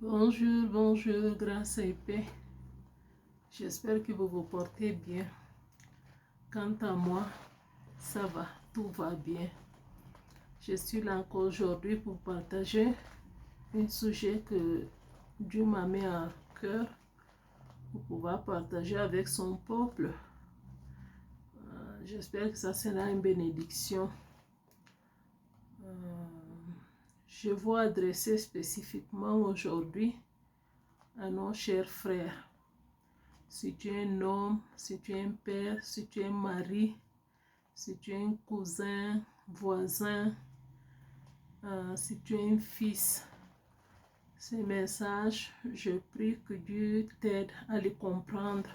Bonjour, bonjour, grâce et paix. J'espère que vous vous portez bien. Quant à moi, ça va, tout va bien. Je suis là encore aujourd'hui pour partager un sujet que Dieu m'a mis à cœur pour pouvoir partager avec son peuple. J'espère que ça sera une bénédiction. Je veux adresser spécifiquement aujourd'hui à nos chers frères. Si tu es un homme, si tu es un père, si tu es un mari, si tu es un cousin, voisin, si tu es un fils, ces messages, je prie que Dieu t'aide à les comprendre,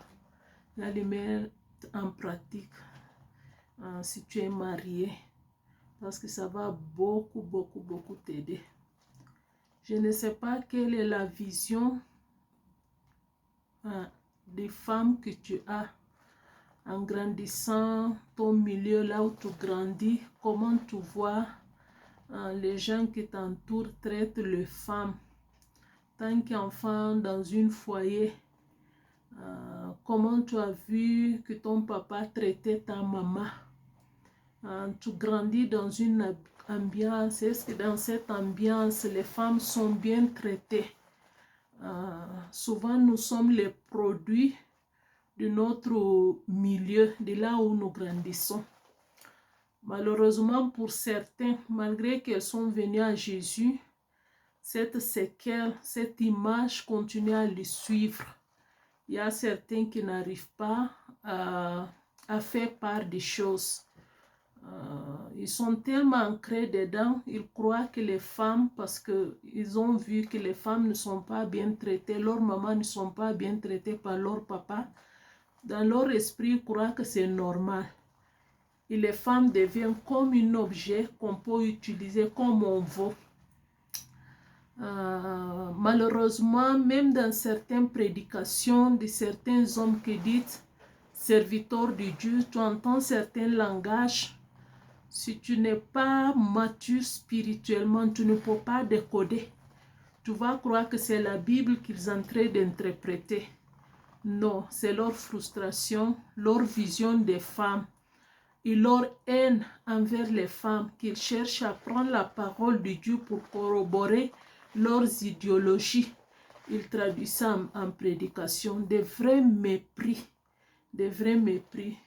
à les mettre en pratique si tu es marié, parce que ça va beaucoup t'aider. Je ne sais pas quelle est la vision des femmes que tu as en grandissant ton milieu là où tu grandis, comment tu vois les gens qui t'entourent traitent les femmes. Tant qu'enfant dans un foyer, comment tu as vu que ton papa traitait ta maman. Tu grandis dans une ambiance, est-ce que dans cette ambiance, les femmes sont bien traitées? Souvent, nous sommes les produits de notre milieu, de là où nous grandissons. Malheureusement pour certains, malgré qu'elles sont venues à Jésus, cette séquelle, cette image continue à les suivre. Il y a certains qui n'arrivent pas à faire part des choses. Ils sont tellement ancrés dedans, ils croient que les femmes, parce qu'ils ont vu que les femmes ne sont pas bien traitées, leurs mamans ne sont pas bien traitées par leur papa, dans leur esprit, ils croient que c'est normal. Et les femmes deviennent comme un objet qu'on peut utiliser comme on veut. Malheureusement, même dans certaines prédications de certains hommes qui disent serviteurs de Dieu, tu entends certains langages. Si tu n'es pas mature spirituellement, tu ne peux pas décoder. Tu vas croire que c'est la Bible qu'ils sont en train d'interpréter. Non, c'est leur frustration, leur vision des femmes et leur haine envers les femmes qu'ils cherchent à prendre la parole de Dieu pour corroborer leurs idéologies. Ils traduisent ça en prédication, des vrais mépris, des vrais mépris.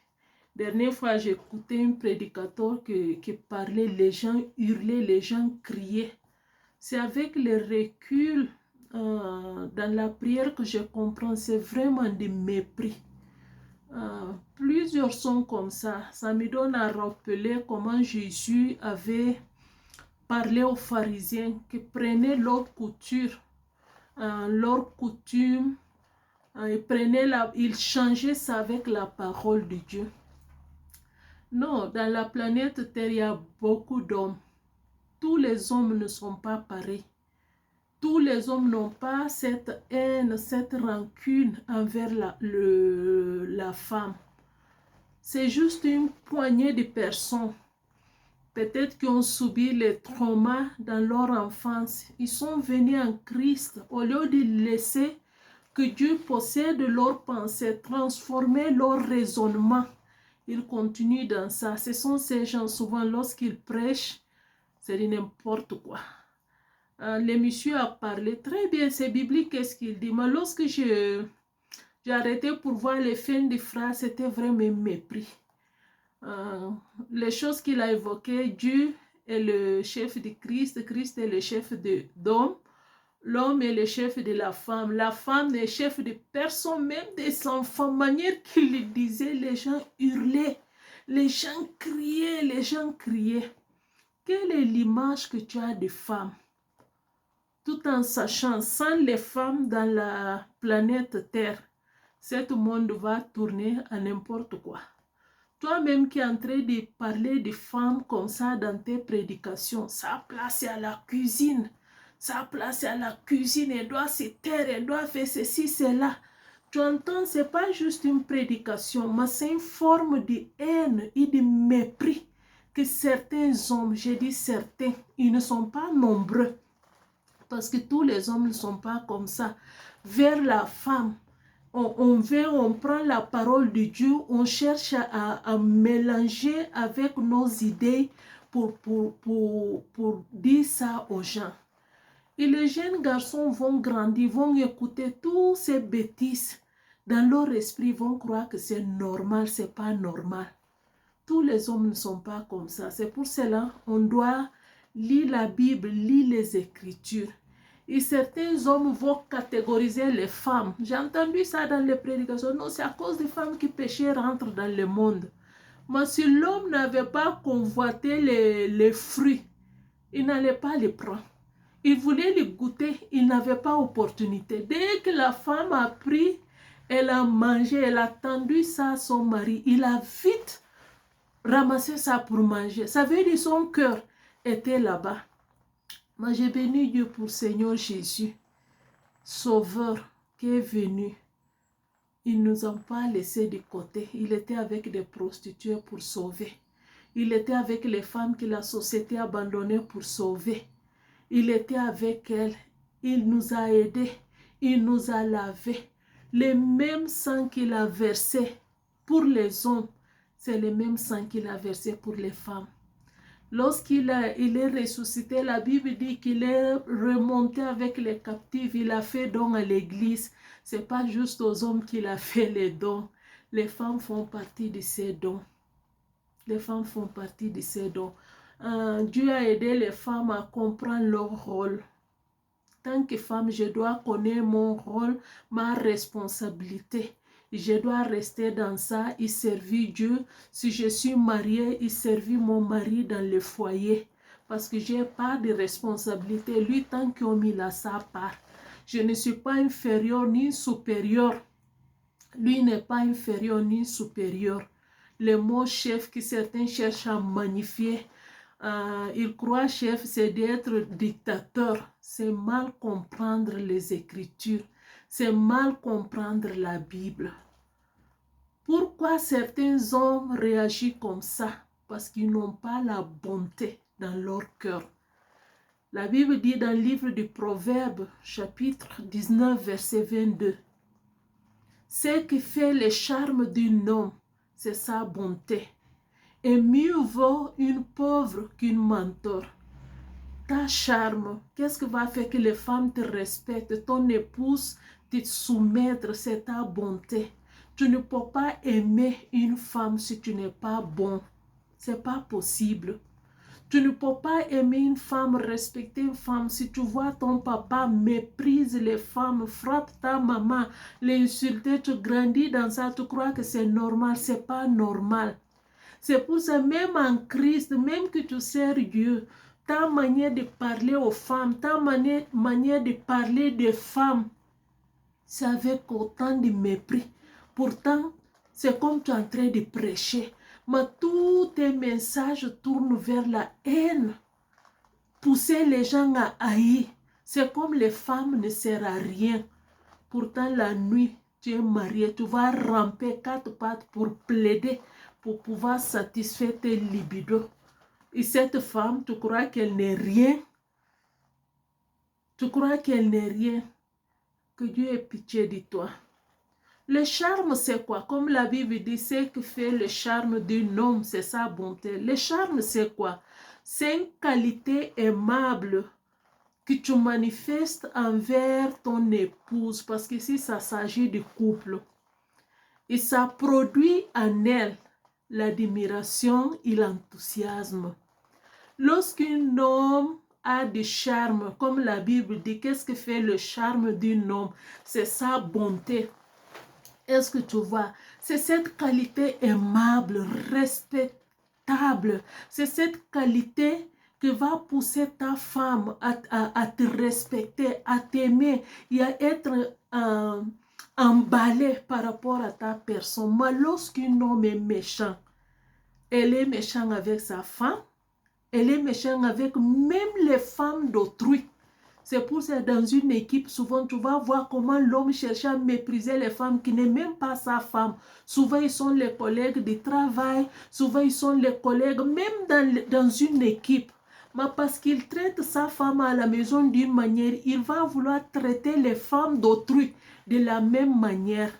Dernière fois, j'ai écouté un prédicateur qui parlait, les gens hurlaient, les gens criaient. C'est avec le recul dans la prière que je comprends, c'est vraiment des mépris. Plusieurs sont comme ça. Ça me donne à rappeler comment Jésus avait parlé aux pharisiens qui prenaient leur couture, leur coutume, ils changeaient ça avec la parole de Dieu. Non, dans la planète Terre, il y a beaucoup d'hommes. Tous les hommes ne sont pas pareils. Tous les hommes n'ont pas cette haine, cette rancune envers la femme. C'est juste une poignée de personnes, peut-être qui ont subi les traumas dans leur enfance. Ils sont venus en Christ, au lieu de laisser que Dieu possède leurs pensées, transformer leur raisonnement. Ils continuent dans ça. Ce sont ces gens, souvent, lorsqu'ils prêchent, c'est n'importe quoi. Le monsieur a parlé très bien, c'est biblique, qu'est-ce qu'il dit. Mais lorsque j'ai arrêté pour voir les fins de phrase, c'était vraiment mépris. Les choses qu'il a évoquées, Dieu est le chef de Christ, Christ est le chef d'homme, l'homme est le chef de la femme est le chef de personne, même des enfants. Manière qu'il le disait, les gens hurlaient, les gens criaient. Quelle est l'image que tu as des femmes? Tout en sachant, sans les femmes dans la planète Terre, ce monde va tourner à n'importe quoi. Toi-même qui es en train de parler de femmes comme ça dans tes prédications, ça a placé à la cuisine. Ça a placé à la cuisine, elle doit se taire, elle doit faire ceci, cela. Tu entends, ce n'est pas juste une prédication, mais c'est une forme de haine et de mépris que certains hommes, j'ai dit certains, ils ne sont pas nombreux, Parce que tous les hommes ne sont pas comme ça. Vers la femme, on prend la parole de Dieu, on cherche à mélanger avec nos idées pour dire ça aux gens. Et les jeunes garçons vont grandir, vont écouter toutes ces bêtises. Dans leur esprit, ils vont croire que c'est normal, c'est pas normal. Tous les hommes ne sont pas comme ça. C'est pour cela qu'on doit lire la Bible, lire les Écritures. Et certains hommes vont catégoriser les femmes. J'ai entendu ça dans les prédications. Non, c'est à cause des femmes qui péchaient rentrent dans le monde. Mais si l'homme n'avait pas convoité les fruits, il n'allait pas les prendre. Il voulait les goûter, il n'avait pas opportunité. Dès que la femme a pris, elle a mangé, elle a tendu ça à son mari, il a vite ramassé ça pour manger. Ça veut dire son cœur était là-bas. Moi, j'ai béni Dieu pour Seigneur Jésus, Sauveur, qui est venu. Il ne nous a pas laissés de côté. Il était avec des prostituées pour sauver. Il était avec les femmes que la société a abandonnées pour sauver. Il était avec elles. Il nous a aidés. Il nous a lavés. Le même sang qu'il a versé pour les hommes, c'est le même sang qu'il a versé pour les femmes. Lorsqu'il est ressuscité, la Bible dit qu'il est remonté avec les captifs. Il a fait don à l'église. Ce n'est pas juste aux hommes qu'il a fait les dons. Les femmes font partie de ces dons. Les femmes font partie de ces dons. Dieu a aidé les femmes à comprendre leur rôle. Tant que femme, je dois connaître mon rôle, ma responsabilité. Je dois rester dans ça et servir Dieu. Si je suis mariée, et servir mon mari dans le foyer. Parce que je n'ai pas de responsabilité. Lui, tant qu'il a sa part. Je ne suis pas inférieure ni supérieure. Lui n'est pas inférieur ni supérieur. Le mot chef que certains cherchent à magnifier, ils croient chef, c'est d'être dictateur. C'est mal comprendre les Écritures. C'est mal comprendre la Bible. Pourquoi certains hommes réagissent comme ça? Parce qu'ils n'ont pas la bonté dans leur cœur. La Bible dit dans le livre du Proverbe, chapitre 19, verset 22, « Ce qui fait le charme d'un homme, c'est sa bonté. Et mieux vaut une pauvre qu'une mentor. » Ta charme, qu'est-ce qui va faire que les femmes te respectent? Ton épouse te soumettre, c'est ta bonté. Tu ne peux pas aimer une femme si tu n'es pas bon. C'est pas possible. Tu ne peux pas aimer une femme, respecter une femme si tu vois ton papa méprise les femmes, frappe ta maman, l'insulter, tu grandis dans ça, tu crois que c'est normal, c'est pas normal. C'est pour ça, même en Christ, même que tu sers Dieu, ta manière de parler aux femmes, ta manière de parler des femmes, c'est avec autant de mépris. Pourtant, c'est comme tu es en train de prêcher. Mais tous tes messages tournent vers la haine. Pousser les gens à haïr. C'est comme les femmes ne servent à rien. Pourtant, la nuit, tu es marié, tu vas ramper 4 pattes pour plaider, pour pouvoir satisfaire tes libidos. Et cette femme, tu crois qu'elle n'est rien? Tu crois qu'elle n'est rien? Que Dieu ait pitié de toi. Le charme, c'est quoi? Comme la Bible dit, ce que fait le charme d'un homme, c'est sa bonté. Le charme, c'est quoi? C'est une qualité aimable que tu manifestes envers ton épouse. Parce que si ça s'agit de couple, et ça produit en elle l'admiration et l'enthousiasme. Lorsqu'un homme a du charme, comme la Bible dit, qu'est-ce que fait le charme d'un homme? C'est sa bonté. Est-ce que tu vois? C'est cette qualité aimable, respectable. C'est cette qualité qui va pousser ta femme à te respecter, à t'aimer et à être emballée par rapport à ta personne. Mais lorsqu'un homme est méchant, elle est méchante avec sa femme, elle est méchante avec même les femmes d'autrui. C'est pour ça que dans une équipe, souvent, tu vas voir comment l'homme cherche à mépriser les femmes qui n'est même pas sa femme. Souvent, ils sont les collègues de travail. Souvent, ils sont les collègues, même dans une équipe. Mais parce qu'il traite sa femme à la maison d'une manière, il va vouloir traiter les femmes d'autrui de la même manière.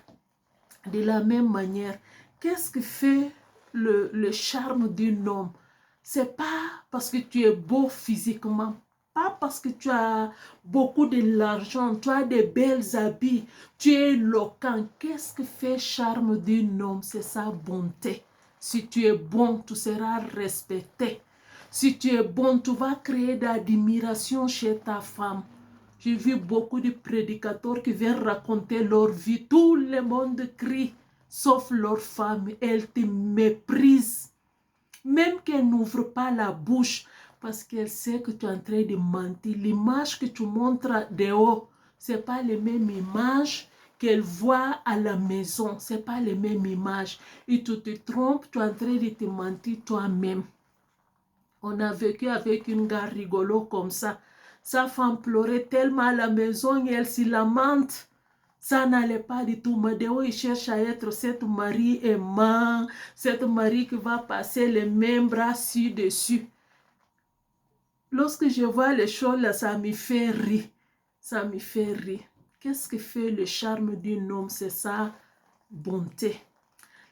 De la même manière. Qu'est-ce que fait le charme d'un homme? C'est pas parce que tu es beau physiquement, pas parce que tu as beaucoup de l'argent, tu as des belles habits, tu es éloquent. Qu'est-ce que fait charme d'un homme? C'est sa bonté. Si tu es bon, tu seras respecté. Si tu es bon, tu vas créer de l'admiration chez ta femme. J'ai vu beaucoup de prédicateurs qui viennent raconter leur vie. Tout le monde crie, sauf leur femme. Elle te méprise. Même qu'elle n'ouvre pas la bouche, parce qu'elle sait que tu es en train de mentir. L'image que tu montres dehors, ce n'est pas les mêmes images qu'elle voit à la maison. Ce n'est pas les mêmes images. Et tu te trompes, tu es en train de te mentir toi-même. On a vécu avec une gare rigolo comme ça. Sa femme pleurait tellement à la maison et elle s'y lamente. Ça n'allait pas du tout. Madeo, il cherche à être cette mari aimant, cette mari qui va passer les mêmes bras ci-dessus. Lorsque je vois les choses là, ça me fait rire. Ça me fait rire. Qu'est-ce que fait le charme d'un homme? C'est sa bonté.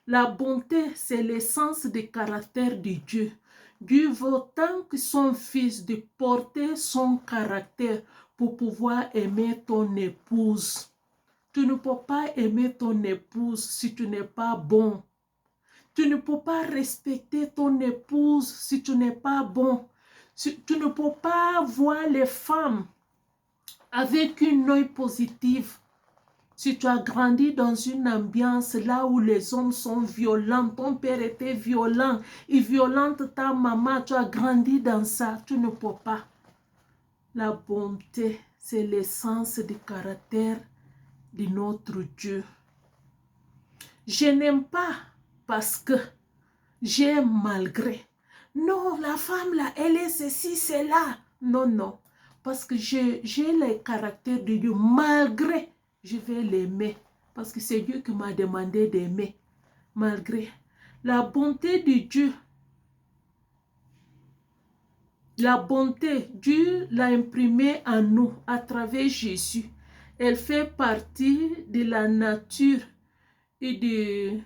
La bonté, c'est l'essence du caractère de Dieu. Dieu veut tant que son fils de porter son caractère pour pouvoir aimer ton épouse. Tu ne peux pas aimer ton épouse si tu n'es pas bon. Tu ne peux pas respecter ton épouse si tu n'es pas bon. Tu ne peux pas voir les femmes avec une œil positive. Si tu as grandi dans une ambiance là où les hommes sont violents, ton père était violent, il violente ta maman, tu as grandi dans ça, tu ne peux pas. La bonté, c'est l'essence du caractère de notre Dieu. Je n'aime pas parce que j'aime malgré. Non, la femme là, elle est ceci, c'est là. Non, non. Parce que j'ai le caractère de Dieu. Malgré, je vais l'aimer. Parce que c'est Dieu qui m'a demandé d'aimer. Malgré. La bonté de Dieu. La bonté, Dieu l'a imprimée en nous à travers Jésus. Elle fait partie de la nature et du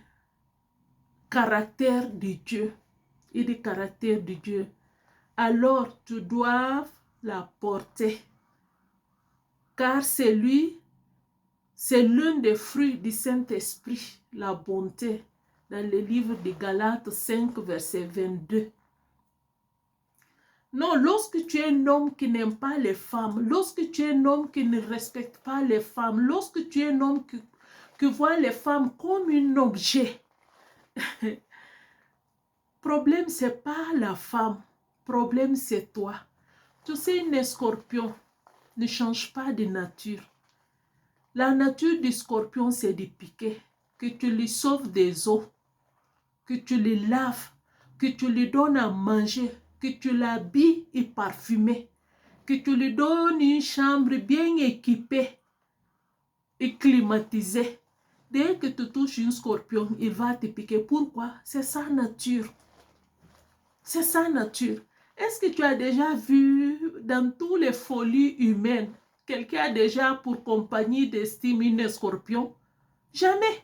caractère de Dieu. Et du caractère de Dieu. Alors tu dois la porter. Car c'est lui, c'est l'un des fruits du Saint-Esprit, la bonté, dans le livre de Galates 5, verset 22. Non, lorsque tu es un homme qui n'aime pas les femmes, lorsque tu es un homme qui ne respecte pas les femmes, lorsque tu es un homme qui voit les femmes comme un objet, problème, ce n'est pas la femme, problème, c'est toi. Tu sais, un scorpion ne change pas de nature. La nature du scorpion, c'est de piquer, que tu lui sauves des os, que tu le laves, que tu lui donnes à manger, que tu l'habilles et parfumé, que tu lui donnes une chambre bien équipée et climatisée. Dès que tu touches un scorpion, il va te piquer. Pourquoi? C'est sa nature. C'est sa nature. Est-ce que tu as déjà vu dans toutes les folies humaines, quelqu'un a déjà pour compagnie d'estime un scorpion? Jamais.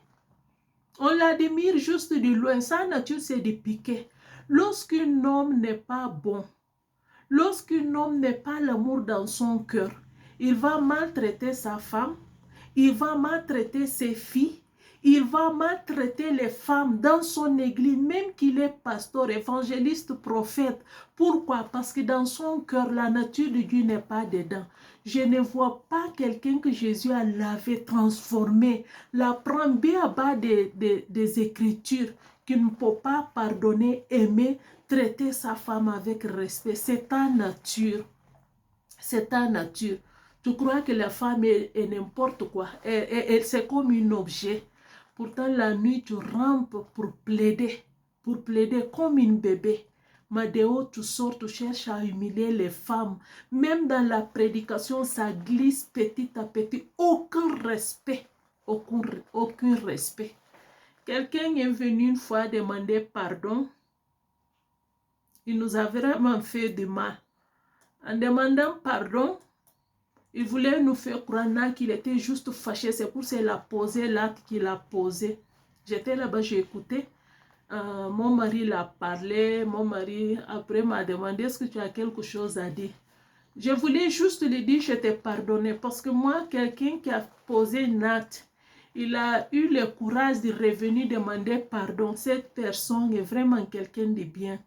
On l'admire juste de loin. Sa nature, c'est de piquer. Lorsqu'un homme n'est pas bon, lorsqu'un homme n'est pas l'amour dans son cœur, il va maltraiter sa femme, il va maltraiter ses filles, il va maltraiter les femmes dans son église, même qu'il est pasteur, évangéliste, prophète. Pourquoi? Parce que dans son cœur, la nature de Dieu n'est pas dedans. Je ne vois pas quelqu'un que Jésus a lavé, transformé, la prend bien à bas des Écritures, qui ne peut pas pardonner, aimer, traiter sa femme avec respect. C'est ta nature. C'est ta nature. Tu crois que la femme est n'importe quoi. C'est comme un objet. Pourtant, la nuit, tu rampes pour plaider comme une bébé. Mais dehors, tu sors, tu cherches à humilier les femmes. Même dans la prédication, ça glisse petit à petit. Aucun respect. Aucun respect. Quelqu'un est venu une fois demander pardon. Il nous a vraiment fait du mal. En demandant pardon, il voulait nous faire croire qu'il était juste fâché. C'est pour ça qu'il a posé l'acte qu'il a posé. J'étais là-bas, j'ai écouté. Mon mari l'a parlé. Mon mari, après, m'a demandé est-ce que tu as quelque chose à dire. Je voulais juste lui dire je t'ai pardonné. Parce que moi, quelqu'un qui a posé un acte, il a eu le courage de revenir demander pardon. Cette personne est vraiment quelqu'un de bien.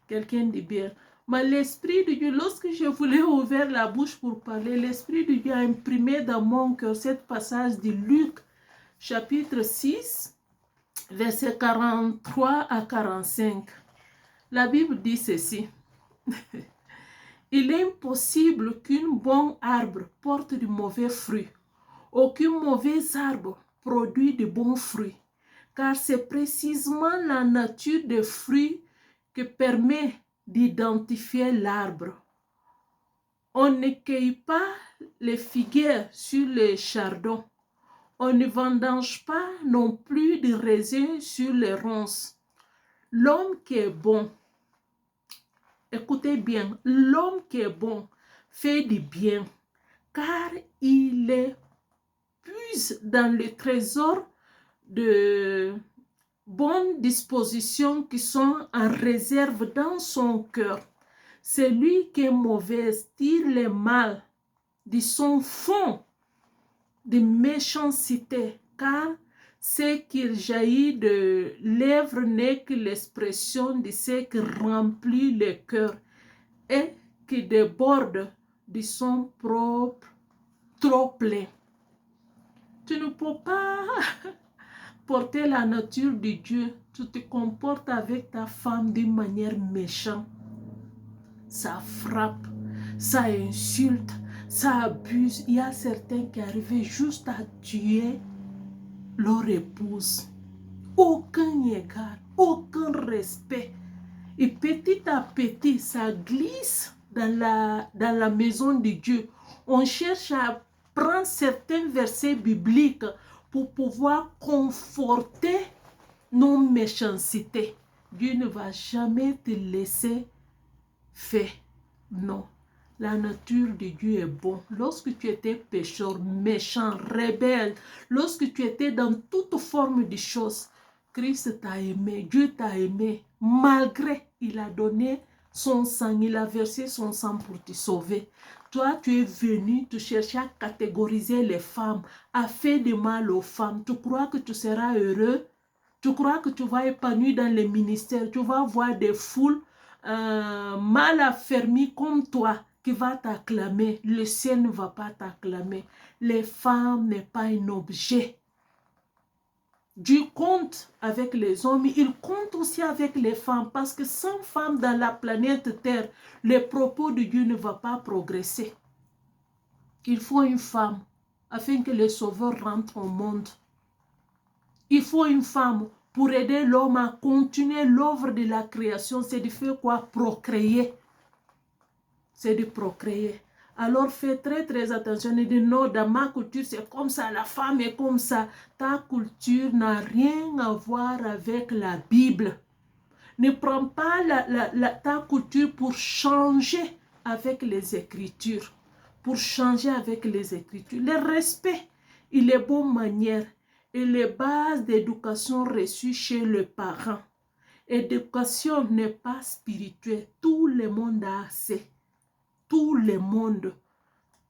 Quelqu'un de bien. Mais l'Esprit de Dieu, lorsque je voulais ouvrir la bouche pour parler, l'Esprit de Dieu a imprimé dans mon cœur cette passage de Luc, chapitre 6, versets 43 à 45. La Bible dit ceci. Il est impossible qu'un bon arbre porte de mauvais fruits. Aucun mauvais arbre produit de bons fruits. Car c'est précisément la nature des fruits qui permet d'identifier l'arbre. On ne cueille pas les figuières sur les chardons. On ne vendange pas non plus de raisins sur les ronces. L'homme qui est bon, écoutez bien, l'homme qui est bon fait du bien, car il est puise dans le trésor de bonnes dispositions qui sont en réserve dans son cœur. Celui qui est mauvais tire le mal de son fond de méchanceté, car ce qui jaillit de lèvres n'est que l'expression de ce qui remplit le cœur et qui déborde de son propre trop plein. Tu ne peux pas porter la nature de Dieu. Tu te comportes avec ta femme d'une manière méchante. Ça frappe, ça insulte, ça abuse. Il y a certains qui arrivent juste à tuer leur épouse. Aucun égard, aucun respect. Et petit à petit, ça glisse dans la maison de Dieu. On cherche à prendre certains versets bibliques pour pouvoir conforter nos méchancetés. Dieu ne va jamais te laisser faire. Non. La nature de Dieu est bon. Lorsque tu étais pécheur, méchant, rebelle, lorsque tu étais dans toute forme de choses, Christ t'a aimé, Dieu t'a aimé, malgré il a donné son sang, il a versé son sang pour te sauver. Toi, tu es venu, tu cherches à catégoriser les femmes, à faire du mal aux femmes. Tu crois que tu seras heureux? Tu crois que tu vas épanouir dans les ministères? Tu vas voir des foules mal affermies comme toi qui va t'acclamer. Le ciel ne va pas t'acclamer. Les femmes n'est pas un objet. Dieu compte avec les hommes, il compte aussi avec les femmes, parce que sans femmes dans la planète Terre, les propos de Dieu ne vont pas progresser. Il faut une femme afin que le Sauveur rentre au monde. Il faut une femme pour aider l'homme à continuer l'œuvre de la création. C'est de faire quoi? Procréer. C'est de procréer. Alors fais très attention et dis non, dans ma culture c'est comme ça, la femme est comme ça. Ta culture n'a rien à voir avec la Bible. Ne prends pas ta culture pour changer avec les Écritures. Pour changer avec les Écritures. Le respect et les bonnes manières et les bases d'éducation reçues chez le parent. Éducation n'est pas spirituelle. Tout le monde a assez. Tout le monde,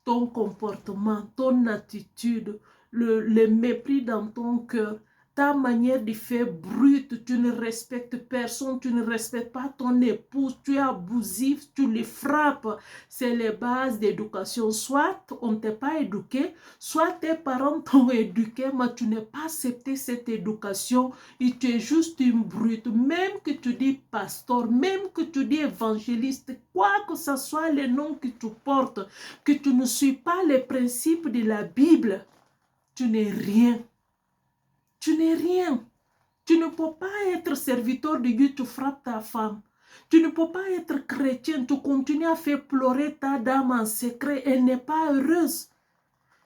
ton comportement, ton attitude, le mépris dans ton cœur, ta manière de faire brute, tu ne respectes personne, tu ne respectes pas ton épouse, tu es abusif, tu les frappes. C'est les bases d'éducation. Soit on ne t'a pas éduqué, soit tes parents t'ont éduqué, mais tu n'as pas accepté cette éducation et tu es juste une brute. Même que tu dis pasteur, même que tu dis évangéliste, quoi que ce soit les noms que tu portes, que tu ne suis pas les principes de la Bible, tu n'es rien. Tu n'es rien. Tu ne peux pas être serviteur de Dieu, tu frappes ta femme. Tu ne peux pas être chrétien, tu continues à faire pleurer ta dame en secret, elle n'est pas heureuse.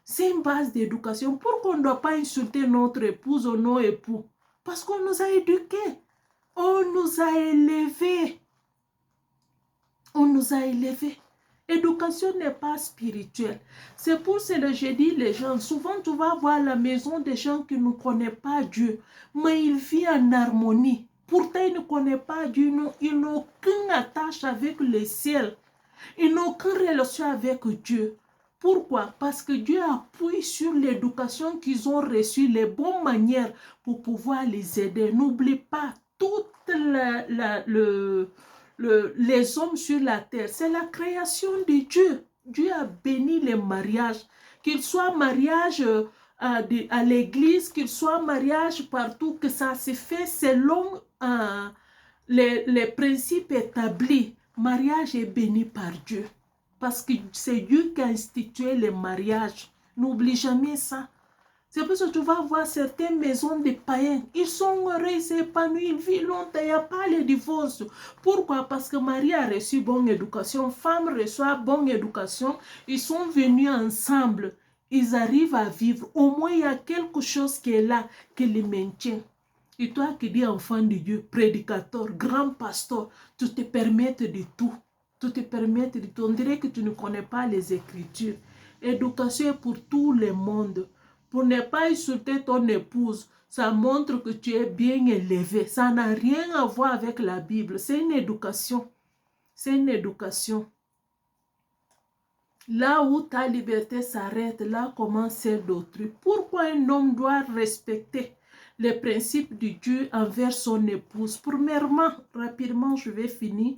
C'est une base d'éducation. Pourquoi on ne doit pas insulter notre épouse ou nos époux? Parce qu'on nous a éduqués. On nous a élevés. On nous a élevés. Éducation n'est pas spirituelle. C'est pour cela que je dis les gens, souvent tu vas voir la maison des gens qui ne connaissent pas Dieu, mais ils vivent en harmonie. Pourtant, ils ne connaissent pas Dieu, ils n'ont aucune attache avec le ciel. Ils n'ont aucune relation avec Dieu. Pourquoi? Parce que Dieu appuie sur l'éducation qu'ils ont reçue, les bonnes manières pour pouvoir les aider. N'oublie pas, toutes les hommes sur la terre, c'est la création de Dieu. Dieu a béni les mariages, qu'ils soient mariage à l'église, qu'ils soient mariage partout, que ça se fait selon les principes établis. Mariage est béni par Dieu. Parce que c'est Dieu qui a institué le mariage. N'oublie jamais ça. C'est pour ça que tu vas voir certaines maisons de païens. Ils sont heureux, ils s'épanouissent, ils vivent longtemps. Il n'y a pas le divorce. Pourquoi? Parce que Marie a reçu bonne éducation. Femme reçoit bonne éducation. Ils sont venus ensemble. Ils arrivent à vivre. Au moins, il y a quelque chose qui est là, qui les maintient. Et toi qui dis enfant de Dieu, prédicateur, grand pasteur, tu te permets de tout. Tu te permets de tout. On dirait que tu ne connais pas les Écritures. Éducation est pour tout le monde. Pour ne pas insulter ton épouse, ça montre que tu es bien élevé. Ça n'a rien à voir avec la Bible. C'est une éducation. C'est une éducation. Là où ta liberté s'arrête, là commence celle d'autrui. Pourquoi un homme doit respecter les principes de Dieu envers son épouse? Premièrement, rapidement, je vais finir.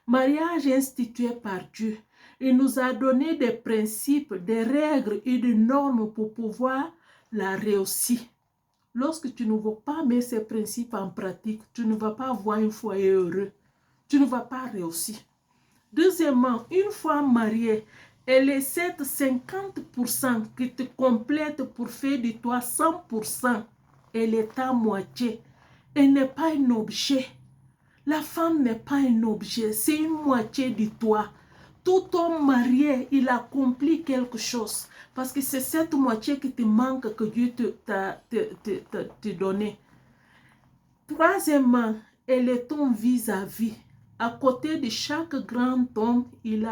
Mariage institué par Dieu. Il nous a donné des principes, des règles et des normes pour pouvoir la réussir. Lorsque tu ne vas pas mettre ces principes en pratique, tu ne vas pas avoir un foyer heureux. Tu ne vas pas réussir. Deuxièmement, une fois mariée, elle est cette 50% qui te complète pour faire de toi 100%. Elle est à moitié. Elle n'est pas un objet. La femme n'est pas un objet, c'est une moitié de toi. Tout homme marié, il accomplit quelque chose. Parce que c'est cette moitié qui te manque que Dieu t'a donné. Troisièmement, elle est ton vis-à-vis. À côté de chaque grand homme, il y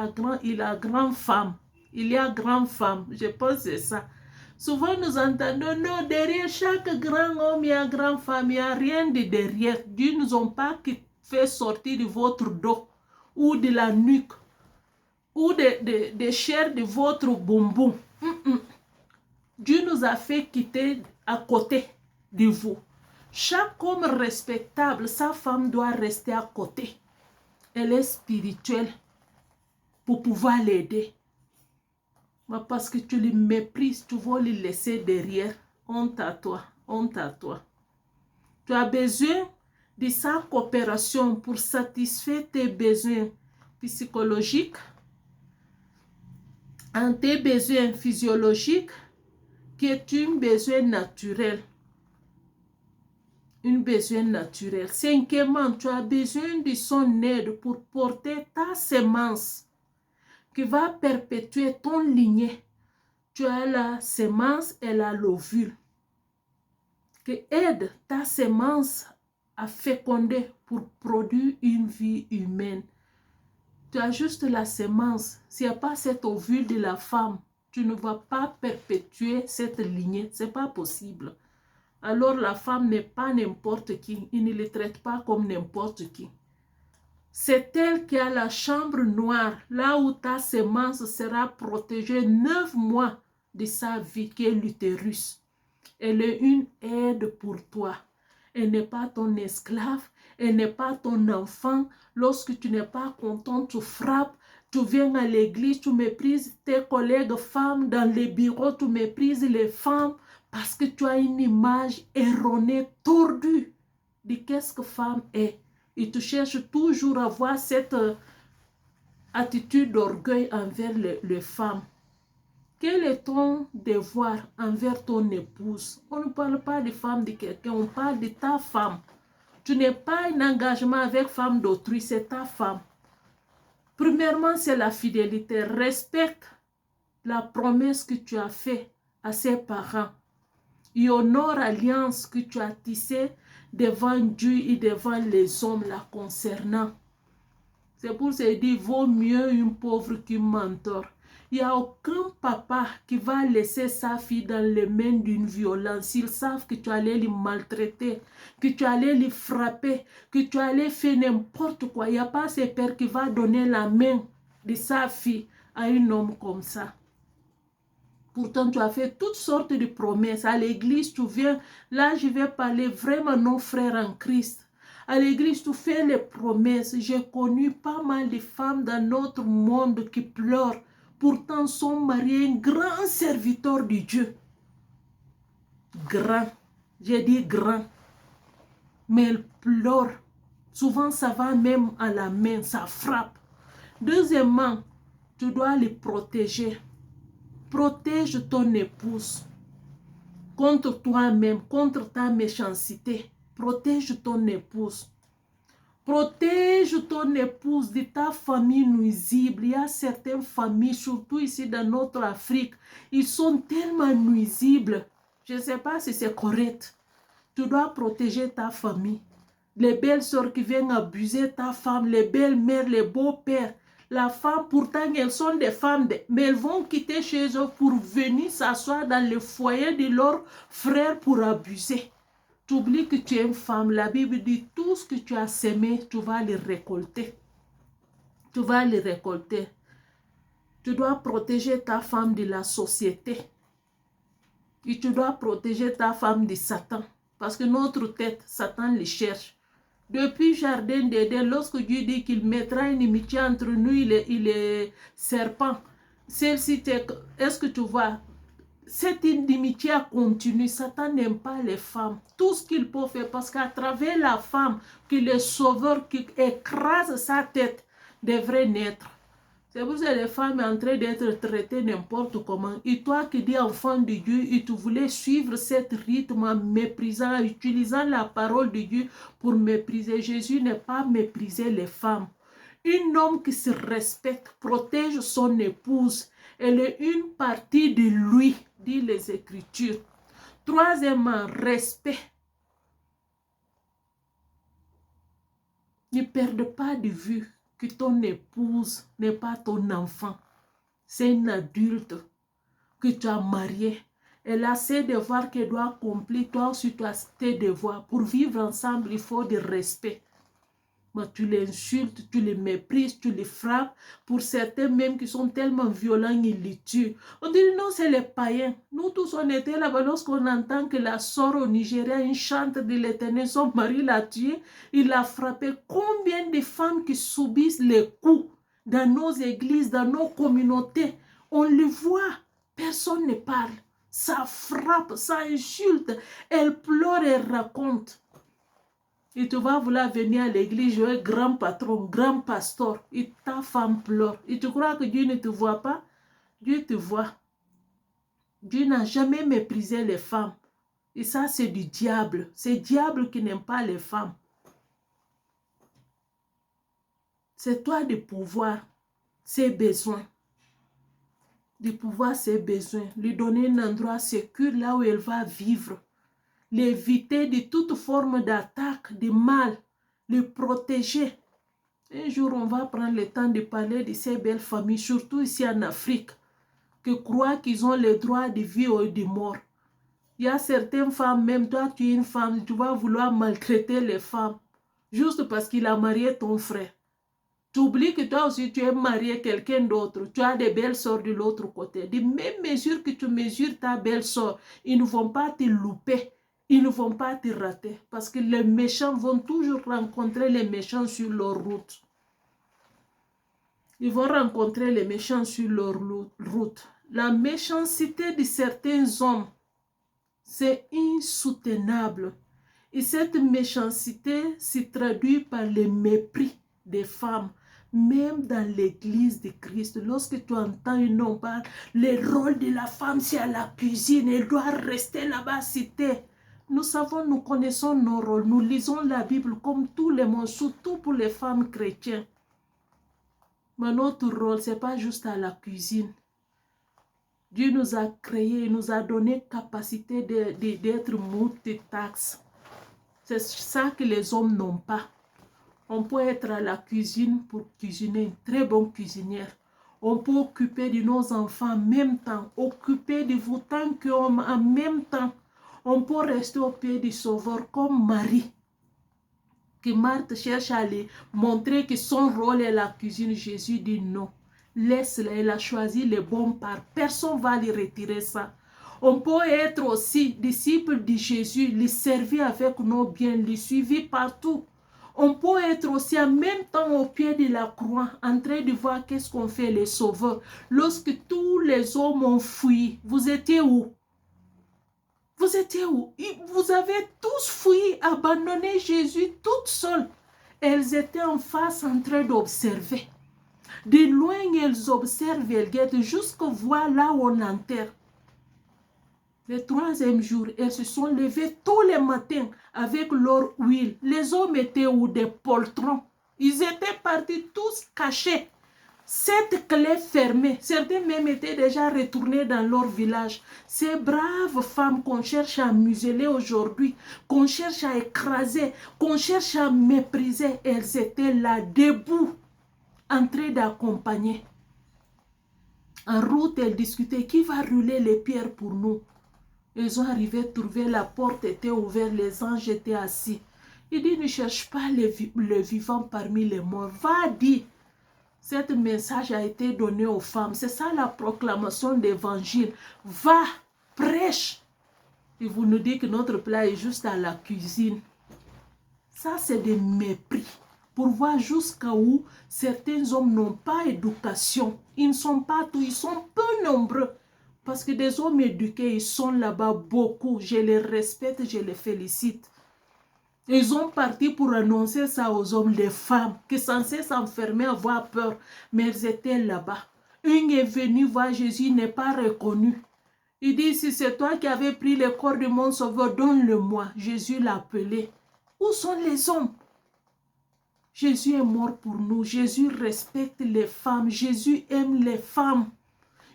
a grande femme. Il y a grande femme. Je pense que c'est ça. Souvent, nous entendons, non, derrière chaque grand homme, il y a grande femme. Il n'y a rien de derrière. Dieu ne nous a pas fait sortir de votre dos ou de la nuque ou de chair de votre bonbon. Dieu nous a fait quitter à côté de vous. Chaque homme respectable, sa femme doit rester à côté. Elle est spirituelle pour pouvoir l'aider. Mais parce que tu le méprises, tu vas le laisser derrière. Honte à toi, honte à toi. Tu as besoin de sa coopération pour satisfaire tes besoins psychologiques, tes besoins physiologiques, qui est un besoin naturel. Un besoin naturel. Cinquièmement, tu as besoin de son aide pour porter ta semence qui va perpétuer ton lignée. Tu as la semence et l'ovule qui aide ta semence à féconder pour produire une vie humaine. Tu as juste la semence. S'il n'y a pas cet ovule de la femme, tu ne vas pas perpétuer cette lignée. Ce n'est pas possible. Alors la femme n'est pas n'importe qui. Il ne les traite pas comme n'importe qui. C'est elle qui a la chambre noire, là où ta semence sera protégée 9 mois de sa vie, qui est l'utérus. Elle est une aide pour toi. Elle n'est pas ton esclave, elle n'est pas ton enfant. Lorsque tu n'es pas content, tu frappes, tu viens à l'église, tu méprises tes collègues femmes dans les bureaux, tu méprises les femmes parce que tu as une image erronée, tordue de qu'est-ce que femme est. Et tu cherches toujours à avoir cette attitude d'orgueil envers les femmes. Quel est ton devoir envers ton épouse? On ne parle pas de femme de quelqu'un, on parle de ta femme. Tu n'es pas un engagement avec femme d'autrui, c'est ta femme. Premièrement, c'est la fidélité. Respecte la promesse que tu as faite à ses parents. Et honore l'alliance que tu as tissée devant Dieu et devant les hommes la concernant. C'est pour se dire, vaut mieux une pauvre qu'une mentor. Il n'y a aucun papa qui va laisser sa fille dans les mains d'une violence. Ils savent que tu allais les maltraiter, que tu allais les frapper, que tu allais faire n'importe quoi. Il n'y a pas ce père qui va donner la main de sa fille à un homme comme ça. Pourtant, tu as fait toutes sortes de promesses. À l'église, tu viens. Là, je vais parler vraiment nos frères en Christ. À l'église, tu fais les promesses. J'ai connu pas mal de femmes dans notre monde qui pleurent. Pourtant, son mari est un grand serviteur de Dieu. Grand. J'ai dit grand. Mais elle pleure. Souvent, ça va même à la main. Ça frappe. Deuxièmement, tu dois les protéger. Protège ton épouse contre toi-même, contre ta méchanceté. Protège ton épouse. Protège ton épouse de ta famille nuisible. Il y a certaines familles, surtout ici dans notre Afrique, ils sont tellement nuisibles. Je ne sais pas si c'est correct. Tu dois protéger ta famille. Les belles sœurs qui viennent abuser ta femme, les belles-mères, les beaux-pères. La femme, pourtant, elles sont des femmes, mais elles vont quitter chez eux pour venir s'asseoir dans le foyer de leurs frères pour abuser. Tu oublies que tu es une femme. La Bible dit tout ce que tu as semé, tu vas le récolter. Tu vas le récolter. Tu dois protéger ta femme de la société. Et tu dois protéger ta femme de Satan. Parce que notre tête, Satan les cherche. Depuis Jardin d'Éden, lorsque Dieu dit qu'il mettra une amitié entre nous et les serpents, celle-ci, est-ce que tu vois? Cette inimitié continue. Satan n'aime pas les femmes. Tout ce qu'il peut faire, parce qu'à travers la femme, que le sauveur qui écrase sa tête devrait naître. C'est pour ça que les femmes sont en train d'être traitées n'importe comment. Et toi qui dis enfant de Dieu, et tu voulais suivre cet rythme en méprisant, utilisant la parole de Dieu pour mépriser. Jésus n'est pas méprisé les femmes. Un homme qui se respecte, protège son épouse. Elle est une partie de lui, dit les Écritures. Troisièmement, respect. Ne perde pas de vue que ton épouse n'est pas ton enfant. C'est une adulte que tu as mariée. Elle a ses devoirs qu'elle doit accomplir. Toi aussi, tu as tes devoirs. Pour vivre ensemble, il faut du respect. Mais tu les insultes, tu les méprises, tu les frappes. Pour certains même qui sont tellement violents, ils les tuent. On dit non, c'est les païens. Nous tous, on était là-bas lorsqu'on entend que la sœur au Nigeria, une chante de l'Éternel, son mari l'a tué, il l'a frappé. Combien de femmes qui subissent les coups dans nos églises, dans nos communautés, on les voit, personne ne parle. Ça frappe, ça insulte, elle pleure et raconte. Et tu vas vouloir venir à l'église, jouer grand patron, grand pasteur, et ta femme pleure. Et tu crois que Dieu ne te voit pas? Dieu te voit. Dieu n'a jamais méprisé les femmes. Et ça, c'est du diable. C'est le diable qui n'aime pas les femmes. C'est toi de pouvoir ses besoins. De pouvoir ses besoins. Lui donner un endroit sécur là où elle va vivre. L'éviter de toute forme d'attaque, de mal, le protéger. Un jour, on va prendre le temps de parler de ces belles familles, surtout ici en Afrique, qui croient qu'ils ont le droit de vie ou de mort. Il y a certaines femmes, même toi, tu es une femme, tu vas vouloir maltraiter les femmes, juste parce qu'il a marié ton frère. Tu oublies que toi aussi, tu es marié quelqu'un d'autre. Tu as des belles sœurs de l'autre côté. De même mesure que tu mesures ta belle sœur, ils ne vont pas te louper. Ils ne vont pas te rater. Parce que les méchants vont toujours rencontrer les méchants sur leur route. Ils vont rencontrer les méchants sur leur route. La méchanceté de certains hommes, c'est insoutenable. Et cette méchanceté se traduit par le mépris des femmes. Même dans l'église de Christ, lorsque tu entends un homme parler, le rôle de la femme, c'est à la cuisine, elle doit rester là-bas, cité. Nous savons, nous connaissons nos rôles, nous lisons la Bible comme tous les mots, surtout pour les femmes chrétiennes. Mais notre rôle, ce n'est pas juste à la cuisine. Dieu nous a créés, il nous a donné capacité d'être multitâches. C'est ça que les hommes n'ont pas. On peut être à la cuisine pour cuisiner, une très bonne cuisinière. On peut occuper de nos enfants en même temps, occuper de vous tant qu'homme en même temps. On peut rester au pied du Sauveur comme Marie, que Marthe cherche à lui montrer que son rôle est la cuisine. Jésus dit non. Laisse-la, elle a choisi les bons parts. Personne ne va lui retirer ça. On peut être aussi disciple de Jésus, lui servir avec nos biens, lui suivre partout. On peut être aussi en même temps au pied de la croix, en train de voir qu'est-ce qu'on fait les sauveurs. Lorsque tous les hommes ont fui, vous étiez où? Vous étiez où? Vous avez tous fui, abandonné Jésus toute seule. Elles étaient en face en train d'observer. De loin, elles observent, elles guettent jusqu'à voir là où on enterre. Le troisième jour, elles se sont levées tous les matins avec leur huile. Les hommes étaient où? Des poltrons. Ils étaient partis tous cachés. 7 clés fermées. Certains même étaient déjà retournés dans leur village. Ces braves femmes qu'on cherche à museler aujourd'hui, qu'on cherche à écraser, qu'on cherche à mépriser, elles étaient là, debout, en train d'accompagner. En route, elles discutaient qui va rouler les pierres pour nous. Ils ont arrivé à trouver la porte était ouverte, les anges étaient assis. Il dit, ne cherche pas les vivants parmi les morts. Va dire, ce message a été donné aux femmes. C'est ça la proclamation d'évangile. Va, prêche. Et vous nous dites que notre plat est juste à la cuisine. Ça, c'est des mépris. Pour voir jusqu'à où certains hommes n'ont pas d'éducation. Ils ne sont pas tous, ils sont peu nombreux. Parce que des hommes éduqués, ils sont là-bas beaucoup. Je les respecte, je les félicite. Ils ont parti pour annoncer ça aux hommes, les femmes, qui sont censés s'enfermer, avoir peur. Mais elles étaient là-bas. Une est venue voir Jésus, il n'est pas reconnu. Il dit, si c'est toi qui avais pris le corps de mon sauveur, donne-le-moi. Jésus l'a appelé. Où sont les hommes? Jésus est mort pour nous. Jésus respecte les femmes. Jésus aime les femmes.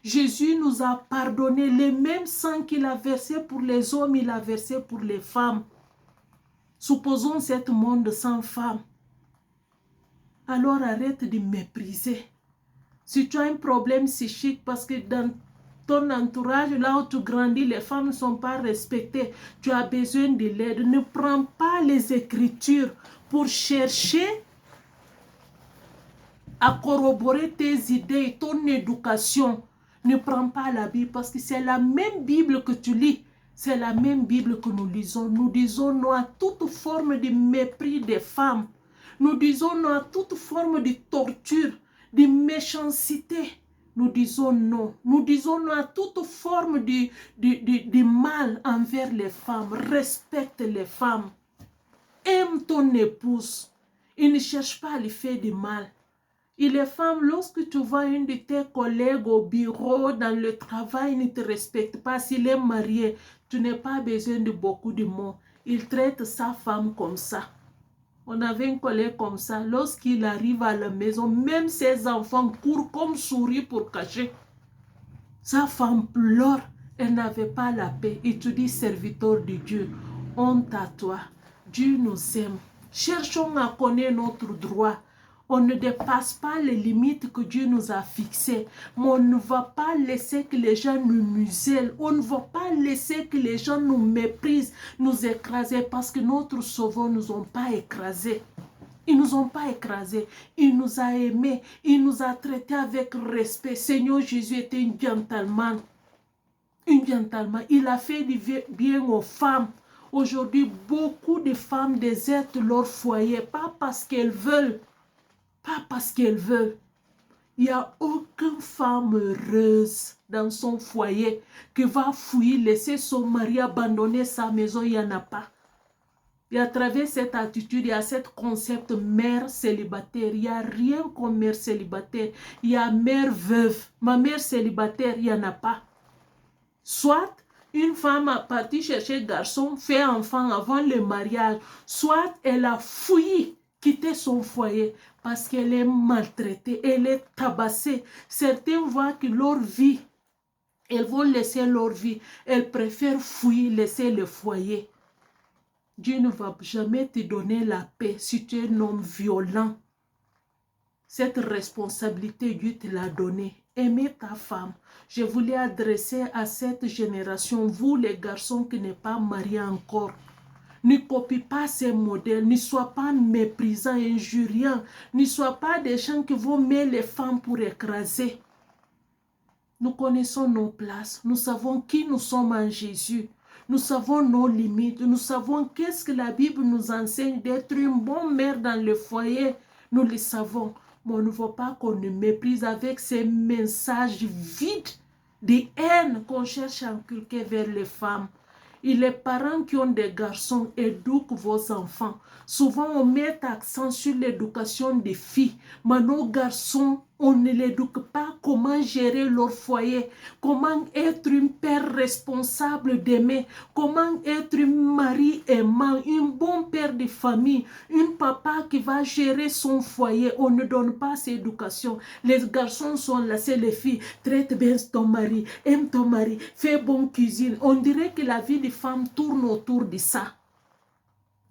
Jésus nous a pardonné. Le même sang qu'il a versé pour les hommes, il a versé pour les femmes. Supposons cet monde sans femmes. Alors arrête de mépriser. Si tu as un problème psychique, parce que dans ton entourage, là où tu grandis, les femmes ne sont pas respectées, tu as besoin de l'aide. Ne prends pas les Écritures pour chercher à corroborer tes idées et ton éducation. Ne prends pas la Bible parce que c'est la même Bible que tu lis. C'est la même Bible que nous lisons. Nous disons non à toute forme de mépris des femmes. Nous disons non à toute forme de torture, de méchanceté. Nous disons non. Nous disons non à toute forme de mal envers les femmes. Respecte les femmes. Aime ton épouse. Il ne cherche pas à lui faire du mal. Et les femmes, lorsque tu vois une de tes collègues au bureau, dans le travail, ne te respecte pas, s'il est marié, tu n'as pas besoin de beaucoup de mots. Il traite sa femme comme ça. On avait un collègue comme ça. Lorsqu'il arrive à la maison, même ses enfants courent comme souris pour cacher. Sa femme pleure. Elle n'avait pas la paix. Et tu dis, serviteur de Dieu, honte à toi. Dieu nous aime. Cherchons à connaître notre droit. On ne dépasse pas les limites que Dieu nous a fixées. Mais on ne va pas laisser que les gens nous musellent. On ne va pas laisser que les gens nous méprisent, nous écraser. Parce que notre Sauveur ne nous a pas écrasés. Ils ne nous ont pas écrasés. Il nous a aimés. Il nous a traités avec respect. Seigneur Jésus était un gentleman. Un gentleman. Il a fait du bien aux femmes. Aujourd'hui, beaucoup de femmes désertent leur foyer. Pas parce qu'elles veulent. Pas parce qu'elles veulent. Il n'y a aucune femme heureuse dans son foyer qui va fuir, laisser son mari, abandonner sa maison. Il n'y en a pas. Et à travers cette attitude, il y a ce concept mère célibataire. Il n'y a rien comme mère célibataire. Il y a mère veuve. Ma mère célibataire, il n'y en a pas. Soit une femme a parti chercher garçon, fait enfant avant le mariage. Soit elle a fui, quitté son foyer parce qu'elle est maltraitée, elle est tabassée. Certains voient que leur vie, elles vont laisser leur vie. Elles préfèrent fuir, laisser le foyer. Dieu ne va jamais te donner la paix si tu es un homme violent. Cette responsabilité, Dieu te l'a donnée. Aimez ta femme. Je voulais adresser à cette génération, vous les garçons qui n'êtes pas mariés encore. Ne copie pas ces modèles, ne sois pas méprisant, injuriant, ne sois pas des gens qui vont mettre les femmes pour écraser. Nous connaissons nos places, nous savons qui nous sommes en Jésus. Nous savons nos limites, nous savons qu'est-ce que la Bible nous enseigne d'être une bonne mère dans le foyer. Nous le savons, mais on ne veut pas qu'on nous méprise avec ces messages vides de haine qu'on cherche à inculquer vers les femmes. Et les parents qui ont des garçons, éduquent vos enfants. Souvent, on met accent sur l'éducation des filles, mais nos garçons, on ne l'éduque pas comment gérer leur foyer, comment être un père responsable d'aimer, comment être un mari aimant, un bon père de famille, un papa qui va gérer son foyer. On ne donne pas cette éducation. Les garçons sont là, c'est les filles. Traite bien ton mari, aime ton mari, fais bonne cuisine. On dirait que la vie des femmes tourne autour de ça.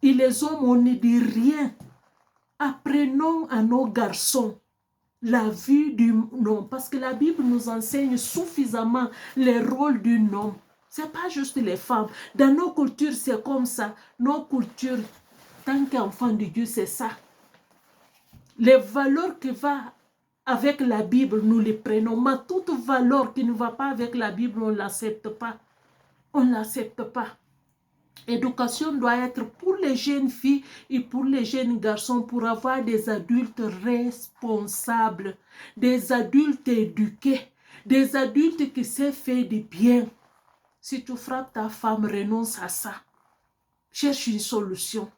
Et les hommes, on ne dit rien. Apprenons à nos garçons la vie d'un homme, parce que la Bible nous enseigne suffisamment les rôles d'un homme. Ce n'est pas juste les femmes. Dans nos cultures, c'est comme ça. Nos cultures, tant qu'enfants de Dieu, c'est ça. Les valeurs qui vont avec la Bible, nous les prenons. Mais toute valeur qui ne va pas avec la Bible, on ne l'accepte pas. On ne l'accepte pas. L'éducation doit être pour les jeunes filles et pour les jeunes garçons, pour avoir des adultes responsables, des adultes éduqués, des adultes qui savent faire du bien. Si tu frappes ta femme, renonce à ça. Cherche une solution.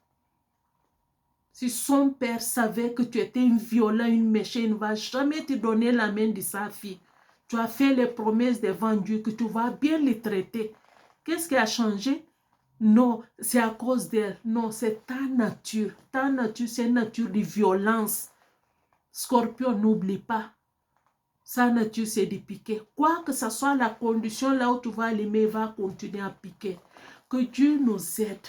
Si son père savait que tu étais une violente, une méchante, il ne va jamais te donner la main de sa fille. Tu as fait les promesses devant Dieu que tu vas bien les traiter. Qu'est-ce qui a changé? Non, c'est à cause d'elle. Non, c'est ta nature. Ta nature, c'est une nature de violence. Scorpion, n'oublie pas. Sa nature, c'est de piquer. Quoi que ce soit la condition là où tu vas l'aimer, va continuer à piquer. Que Dieu nous aide.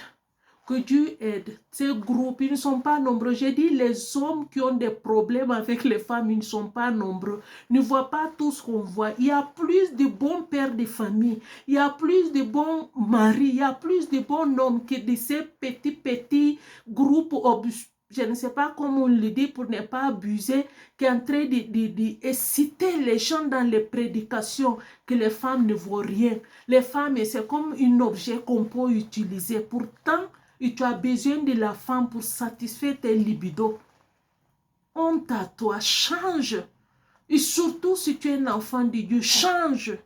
Que Dieu aide. Ces groupes, ils ne sont pas nombreux. J'ai dit, les hommes qui ont des problèmes avec les femmes, ils ne sont pas nombreux. Ne voient pas tout ce qu'on voit. Il y a plus de bons pères de famille. Il y a plus de bons maris. Il y a plus de bons hommes que de ces petits groupes obscurs. Je ne sais pas comment on le dit pour ne pas abuser, qui est en train d'exciter les gens dans les prédications, que les femmes ne voient rien. Les femmes, c'est comme un objet qu'on peut utiliser. Pourtant, et tu as besoin de la femme pour satisfaire tes libidos. Honte à toi, change. Et surtout si tu es un enfant de Dieu, change.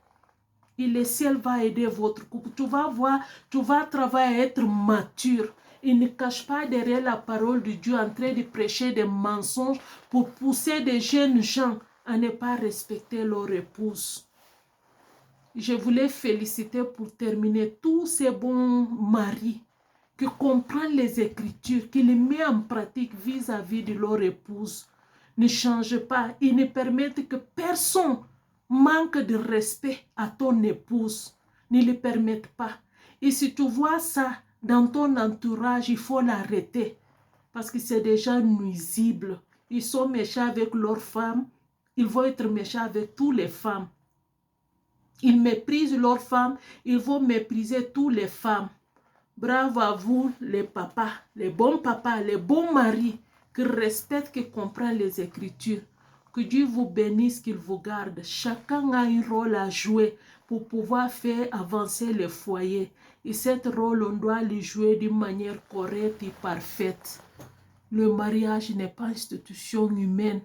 Et le ciel va aider votre couple. Tu vas voir, tu vas travailler à être mature. Il ne cache pas derrière la parole de Dieu en train de prêcher des mensonges pour pousser des jeunes gens à ne pas respecter leur épouse. Je voulais féliciter pour terminer tous ces bons maris qui comprennent les Écritures, qui les mettent en pratique vis-à-vis de leur épouse. Ne change pas. Ils ne permettent que personne manque de respect à ton épouse. Ne le permettent pas. Et si tu vois ça dans ton entourage, il faut l'arrêter. Parce que c'est déjà nuisible. Ils sont méchants avec leurs femmes. Ils vont être méchants avec toutes les femmes. Ils méprisent leurs femmes. Ils vont mépriser toutes les femmes. Bravo à vous, les papas, les bons maris, qui respectent, qui comprennent les Écritures. Que Dieu vous bénisse, qu'il vous garde. Chacun a un rôle à jouer pour pouvoir faire avancer le foyer. Et ce rôle, on doit le jouer d'une manière correcte et parfaite. Le mariage n'est pas une institution humaine.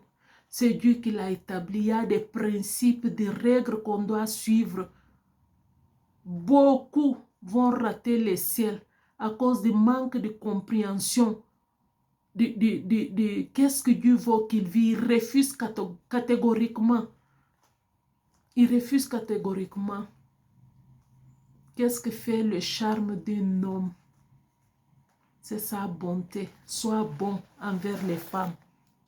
C'est Dieu qui l'a établi. Il y a des principes, des règles qu'on doit suivre. Beaucoup vont rater le ciel à cause du manque de compréhension de qu'est-ce que Dieu veut qu'il vit. Il refuse catégoriquement. Il refuse catégoriquement. Qu'est-ce que fait le charme d'un homme? C'est sa bonté. Sois bon envers les femmes.